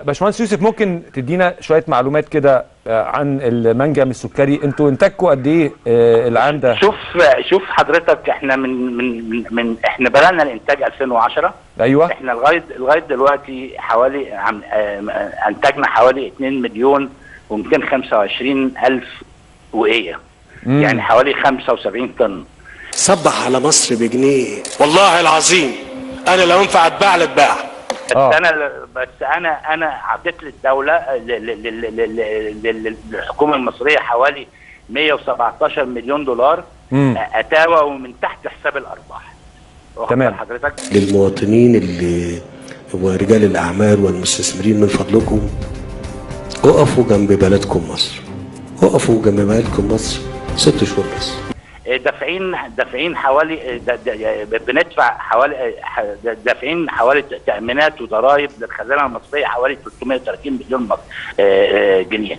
باشمهندس يوسف، ممكن تدينا شويه معلومات كده عن المنجم السكري؟ انتوا انتاجكم قد ايه العام ده؟ شوف حضرتك، احنا من احنا بدأنا الانتاج 2010. ايوه. احنا لغايه دلوقتي حوالي انتجنا حوالي 2 مليون و225 الف وقيه، يعني حوالي 75 طن. صبح على مصر بجنيه والله العظيم، انا لو ينفع اتباع لاتباع. بس انا عطيت للدوله للحكومه المصريه حوالي 117 مليون دولار اتاوى ومن تحت حساب الارباح. تمام. حضرتك للمواطنين اللي ورجال الاعمال والمستثمرين، من فضلكم اقفوا جنب بلدكم مصر، اقفوا جنب بلدكم مصر 6 شهور بس. دافعين حوالي بندفع حوالي دافعين حوالي تأمينات وضرائب للخزانة المصرية حوالي 330 مليون جنيه.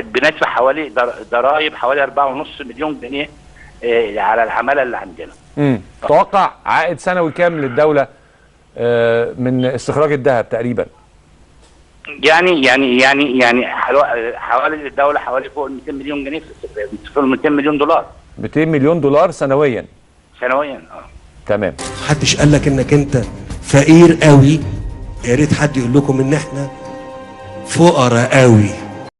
بندفع حوالي ضرائب حوالي 4.5 مليون جنيه على العمالة اللي عندنا. توقع عائد سنوي كام للدولة من استخراج الذهب تقريبا؟ يعني حوالي للدولة حوالي فوق ال 200 مليون جنيه، فوق ال 200 مليون دولار. 200 مليون دولار سنويا؟ سنويا تمام. محدش قال لك انك انت فقير قوي، يا ريت حد يقول لكم ان احنا فقراء قوي.